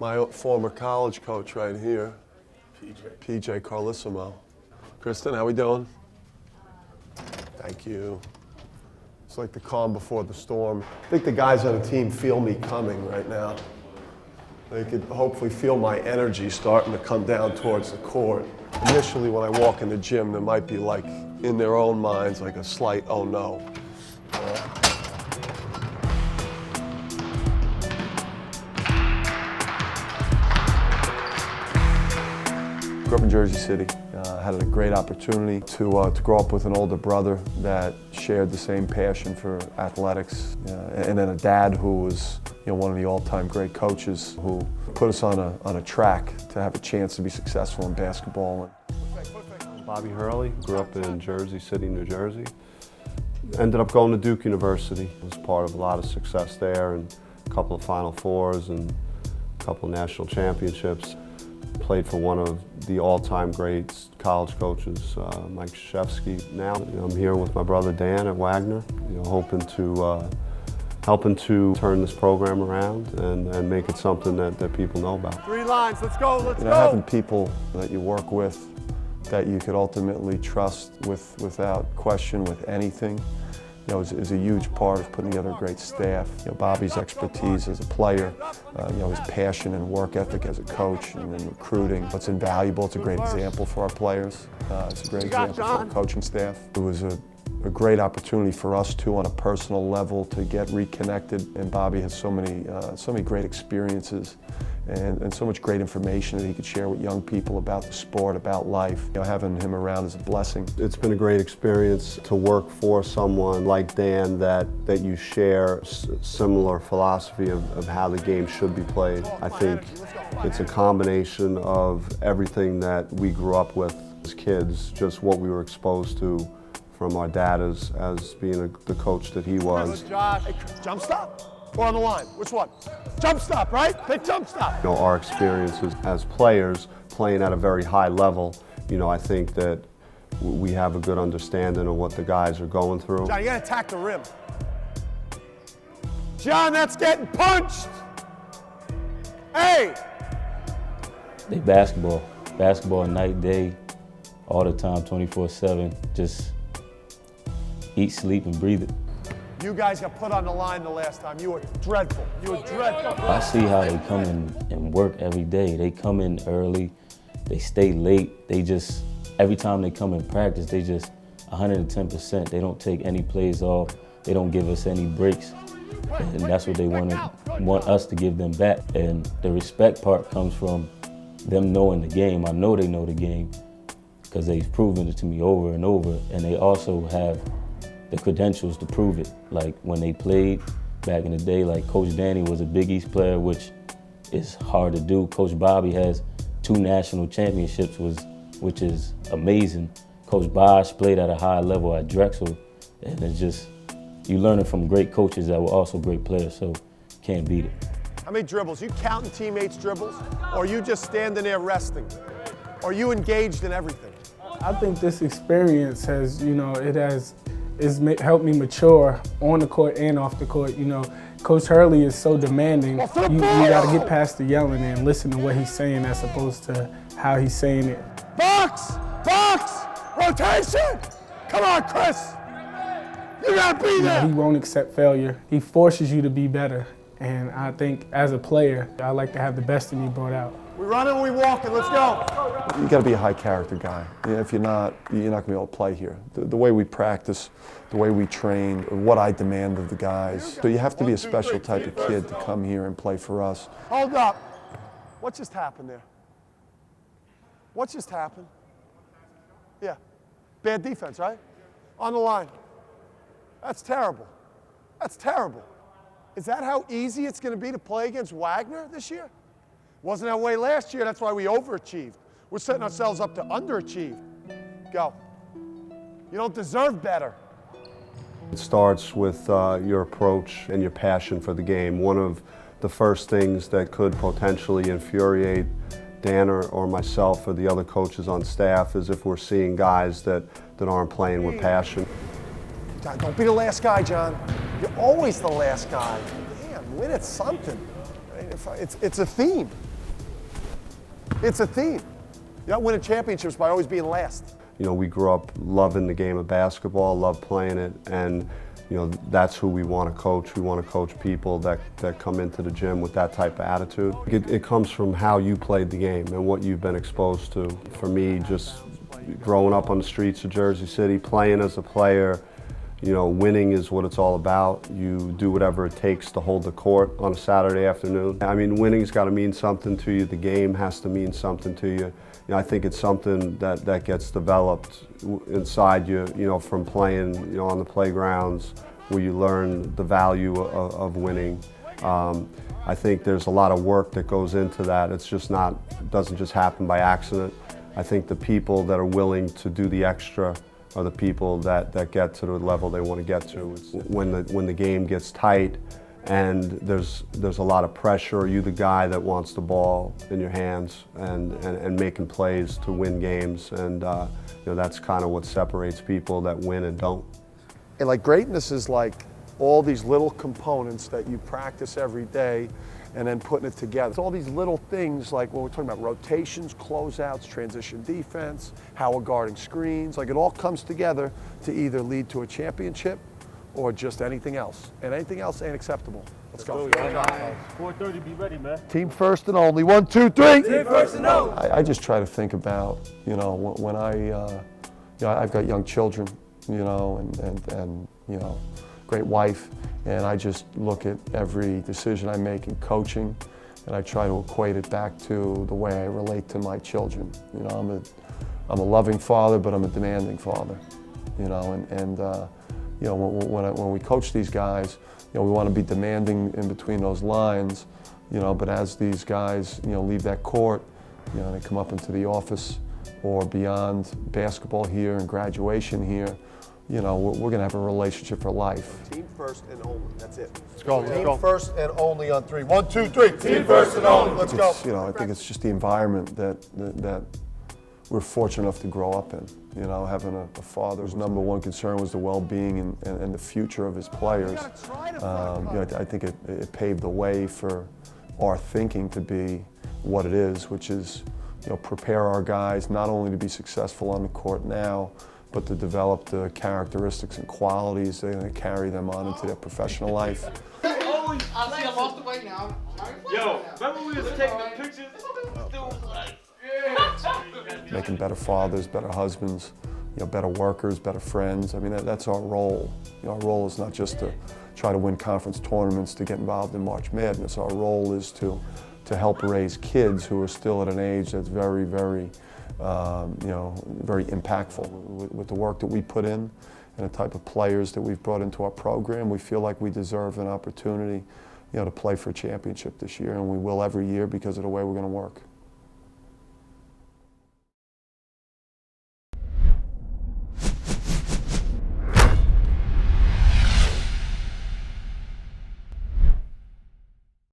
My former college coach right here, PJ Carlissimo. Kristen, how we doing? Thank you. It's like the calm before the storm. I think the guys on the team feel me coming right now. They could hopefully feel my energy starting to come down towards the court. Initially, when I walk in the gym, there might be like, in their own minds, like a slight, oh no. Grew up in Jersey City. Had a great opportunity to grow up with an older brother that shared the same passion for athletics, and then a dad who was one of the all-time great coaches who put us on a track to have a chance to be successful in basketball. Bobby Hurley, grew up in Jersey City, New Jersey. Ended up going to Duke University. Was part of a lot of success there and a couple of Final Fours and a couple of national championships. Played for one of the all-time great college coaches, Mike Krzyzewski. Now I'm here with my brother Dan at Wagner, hoping to turn this program around and make it something that people know about. 3 lines, let's go, let's go! Having people that you work with that you could ultimately trust without question with anything, is a huge part of putting together a great staff. Bobby's expertise as a player, his passion and work ethic as a coach and in recruiting. It's invaluable. It's a great example for our players. It's a great example for our coaching staff. It was a great opportunity for us too, on a personal level, to get reconnected. And Bobby has so many great experiences and so much great information that he could share with young people about the sport, about life. Having him around is a blessing. It's been a great experience to work for someone like Dan that you share similar philosophy of how the game should be played. I think it's a combination of everything that we grew up with as kids, just what we were exposed to from our dad as being the coach that he was. Josh, jump stop or on the line? Which one? Jump stop, right? Pick jump stop. Our experiences as players playing at a very high level, I think that we have a good understanding of what the guys are going through. John, you gotta attack the rim. John, that's getting punched! Hey! They basketball night, day, all the time, 24/7, just eat, sleep, and breathe it. You guys got put on the line the last time. You were dreadful. You were dreadful. I see how they come in and work every day. They come in early, they stay late. They just, every time they come in practice, they just 110%. They don't take any plays off. They don't give us any breaks. And that's what they want us to give them back. And the respect part comes from them knowing the game. I know they know the game because they've proven it to me over and over. And they also have the credentials to prove it. Like when they played back in the day, like Coach Danny was a Big East player, which is hard to do. Coach Bobby has 2 national championships, which is amazing. Coach Bosch played at a high level at Drexel, and it's just, you learning from great coaches that were also great players, so can't beat it. How many dribbles? You counting teammates' dribbles? Or you just standing there resting? Or you engaged in everything? I think this experience has, it's helped me mature on the court and off the court. Coach Hurley is so demanding. You got to get past the yelling and listen to what he's saying as opposed to how he's saying it. Box! Box! Rotation! Come on, Chris! You got to be there! He won't accept failure. He forces you to be better. And I think as a player, I like to have the best in me brought out. We running, we walking, let's go. You got to be a high character guy. If you're not going to be able to play here. The way we practice, the way we train, what I demand of the guys. So you have to be a special type of kid to come here and play for us. Hold up. What just happened there? What just happened? Yeah. Bad defense, right? On the line. That's terrible. That's terrible. Is that how easy it's going to be to play against Wagner this year? Wasn't that way last year, that's why we overachieved. We're setting ourselves up to underachieve. Go. You don't deserve better. It starts with your approach and your passion for the game. One of the first things that could potentially infuriate Dan or myself or the other coaches on staff is if we're seeing guys that aren't playing with passion. John, don't be the last guy, John. You're always the last guy. Damn, win at something. It's a theme. It's a theme. You're not winning championships by always being last. You know, we grew up loving the game of basketball, love playing it, and you know, that's who we want to coach. We want to coach people that come into the gym with that type of attitude. It comes from how you played the game and what you've been exposed to. For me, just growing up on the streets of Jersey City, playing as a player, you know, winning is what it's all about. You do whatever it takes to hold the court on a Saturday afternoon. I mean, winning's got to mean something to you. The game has to mean something to you. You know, I think it's something that gets developed inside you, you know, from playing, you know, on the playgrounds where you learn the value of winning. I think there's a lot of work that goes into that. It's just not, it doesn't just happen by accident. I think the people that are willing to do the extra are the people that get to the level they want to get to. It's when the game gets tight and there's a lot of pressure, are you the guy that wants the ball in your hands and making plays to win games? And you know, that's kind of what separates people that win and don't. And like greatness is like all these little components that you practice every day and then putting it together. It's all these little things like when we're talking about rotations, closeouts, transition defense, how we're guarding screens. Like it all comes together to either lead to a championship or just anything else. And anything else ain't acceptable. Let's go. 4:30, be ready, man. Team first and only. 1, 2, 3. Team first and only. I just try to think about, you know, when you know, I've got young children, you know, and you know, great wife, and I just look at every decision I make in coaching, and I try to equate it back to the way I relate to my children. You know, I'm a loving father, but I'm a demanding father. You know, and you know, when we coach these guys, you know, we want to be demanding in between those lines. You know, but as these guys, you know, leave that court, you know, they come up into the office or beyond basketball here and graduation here. You know, we're going to have a relationship for life. Team first and only. That's it. Let's go. Team first and only on 3. 1, 2, 3. Team first and only. Let's go. You know, I think it's just the environment that we're fortunate enough to grow up in. You know, having a father whose number one concern was the well-being and the future of his players. You know, I think it paved the way for our thinking to be what it is, which is, you know, prepare our guys not only to be successful on the court now, but to develop the characteristics and qualities that are going to carry them on into their professional life. I see I lost the weight now. Yo, remember we was taking the pictures? Making better fathers, better husbands, you know, better workers, better friends. I mean, that's our role. You know, our role is not just to try to win conference tournaments, to get involved in March Madness. Our role is to help raise kids who are still at an age that's very, very you know, very impactful. With the work that we put in and the type of players that we've brought into our program, we feel like we deserve an opportunity, you know, to play for a championship this year, and we will every year because of the way we're going to work.